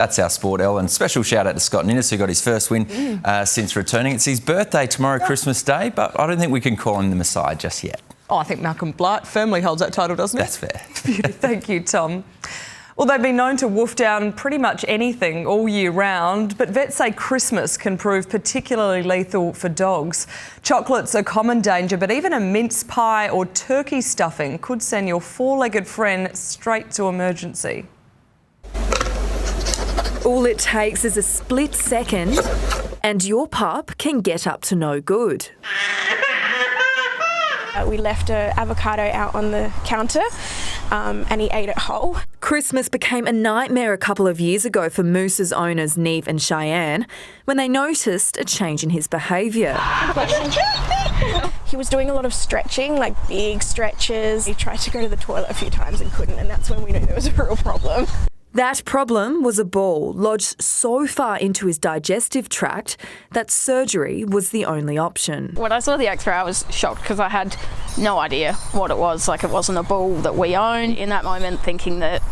That's our sport, Elle, and special shout out to Scott Ninnis, who got his first win since returning. It's his birthday tomorrow, Christmas Day, but I don't think we can call him the Messiah just yet. Oh, I think Malcolm Blight firmly holds that title, doesn't he? That's fair. Thank you, Tom. Well, they've been known to wolf down pretty much anything all year round, but vets say Christmas can prove particularly lethal for dogs. Chocolate's a common danger, but even a mince pie or turkey stuffing could send your four-legged friend straight to emergency. All it takes is a split second and your pup can get up to no good. We left an avocado out on the counter and he ate it whole. Christmas became a nightmare a couple of years ago for Moose's owners Neve and Cheyenne when they noticed a change in his behaviour. He was doing a lot of stretching, like big stretches. He tried to go to the toilet a few times and couldn't, and that's when we knew there was a real problem. That problem was a ball lodged so far into his digestive tract that surgery was the only option. When I saw the X-ray, I was shocked because I had no idea what it was. Like, it wasn't a bull that we own. In that moment, thinking that,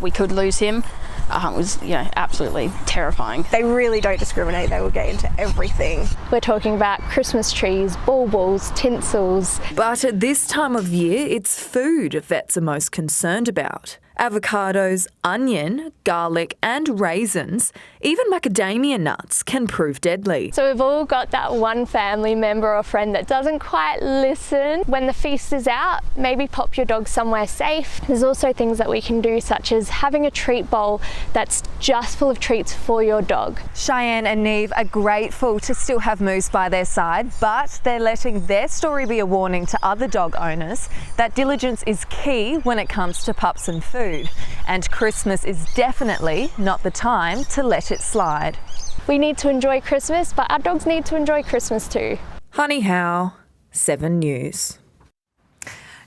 we could lose him was, absolutely terrifying. They really don't discriminate. They will get into everything. We're talking about Christmas trees, baubles, tinsels. But at this time of year, it's food vets are most concerned about. Avocados, onion, garlic and raisins, even macadamia nuts can prove deadly. So we've all got that one family member or friend that doesn't quite listen. When the feast is out, maybe pop your dog somewhere safe. There's also things that we can do, such as having a treat bowl that's just full of treats for your dog. Cheyenne and Neve are grateful to still have Moose by their side, but they're letting their story be a warning to other dog owners that diligence is key when it comes to pups and food. And Christmas is definitely not the time to let it slide. We need to enjoy Christmas, but our dogs need to enjoy Christmas too. Honey Howe, 7 News.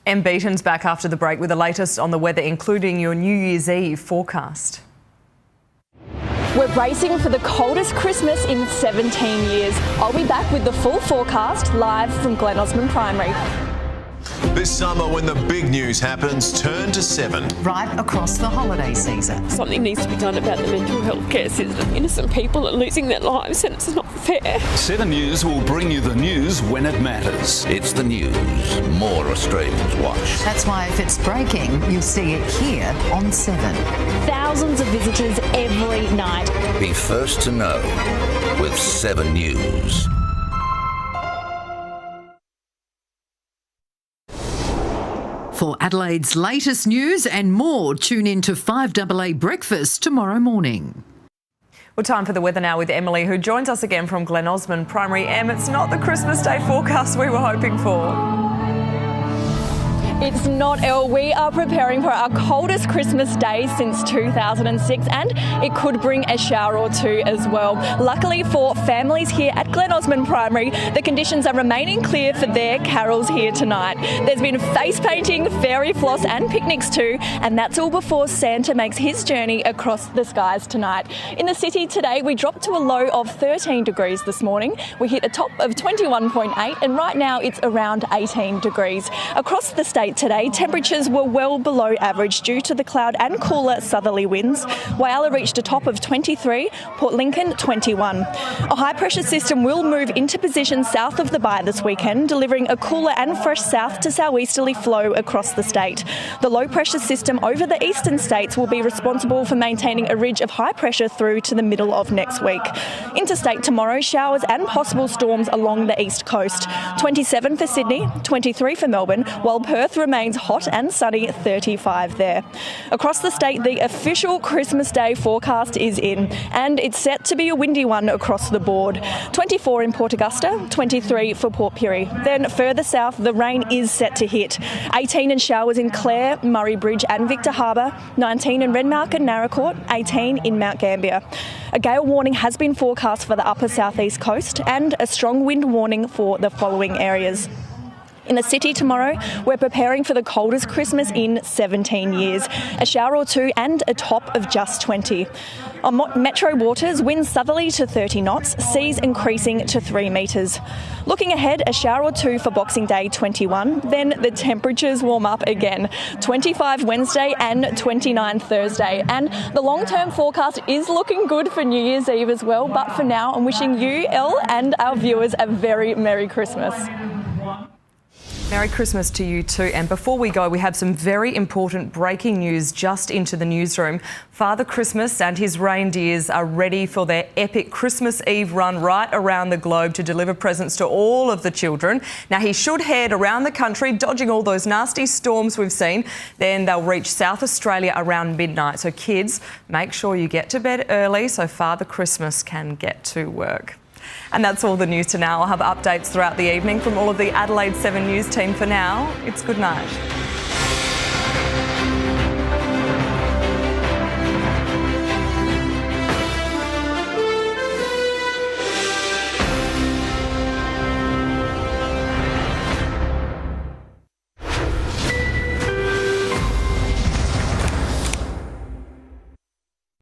Beaton's back after the break with the latest on the weather, including your New Year's Eve forecast. We're bracing for the coldest Christmas in 17 years. I'll be back with the full forecast live from Glen Osmond Primary. This summer, when the big news happens, turn to 7. Right across the holiday season. Something needs to be done about the mental health care system. Innocent people are losing their lives and it's not fair. 7 News will bring you the news when it matters. It's the news more Australians watch. That's why if it's breaking, you'll see it here on 7. Thousands of visitors every night. Be first to know with 7 News. For Adelaide's latest news and more, tune in to 5AA Breakfast tomorrow morning. Well, time for the weather now with Emily, who joins us again from Glen Osmond Primary. It's not the Christmas Day forecast we were hoping for. It's not, Elle. We are preparing for our coldest Christmas day since 2006 and it could bring a shower or two as well. Luckily for families here at Glen Osmond Primary, the conditions are remaining clear for their carols here tonight. There's been face painting, fairy floss and picnics too, and that's all before Santa makes his journey across the skies tonight. In the city today, we dropped to a low of 13 degrees this morning. We hit a top of 21.8 and right now it's around 18 degrees. Across the state today, temperatures were well below average due to the cloud and cooler southerly winds. Whyalla reached a top of 23, Port Lincoln 21. A high pressure system will move into position south of the Bay this weekend, delivering a cooler and fresh south to southeasterly flow across the state. The low pressure system over the eastern states will be responsible for maintaining a ridge of high pressure through to the middle of next week. Interstate tomorrow, showers and possible storms along the east coast. 27 for Sydney, 23 for Melbourne, while Perth remains hot and sunny, 35 there. Across the state, the official Christmas Day forecast is in, and it's set to be a windy one across the board. 24 in Port Augusta, 23 for Port Pirie. Then further south, the rain is set to hit. 18 in showers in Clare, Murray Bridge and Victor Harbour, 19 in Renmark and Naracoorte, 18 in Mount Gambier. A gale warning has been forecast for the upper southeast coast and a strong wind warning for the following areas. In the city tomorrow, we're preparing for the coldest Christmas in 17 years. A shower or two and a top of just 20. On metro waters, winds southerly to 30 knots, seas increasing to 3 metres. Looking ahead, a shower or two for Boxing Day 21, then the temperatures warm up again. 25 Wednesday and 29 Thursday. And the long-term forecast is looking good for New Year's Eve as well. But for now, I'm wishing you, Elle, and our viewers a very Merry Christmas. Merry Christmas to you too. And before we go, we have some very important breaking news just into the newsroom. Father Christmas and his reindeers are ready for their epic Christmas Eve run right around the globe to deliver presents to all of the children. Now, he should head around the country, dodging all those nasty storms we've seen. Then they'll reach South Australia around midnight. So kids, make sure you get to bed early so Father Christmas can get to work. And that's all the news to now. I'll have updates throughout the evening from all of the Adelaide 7 News team. For now, it's good night.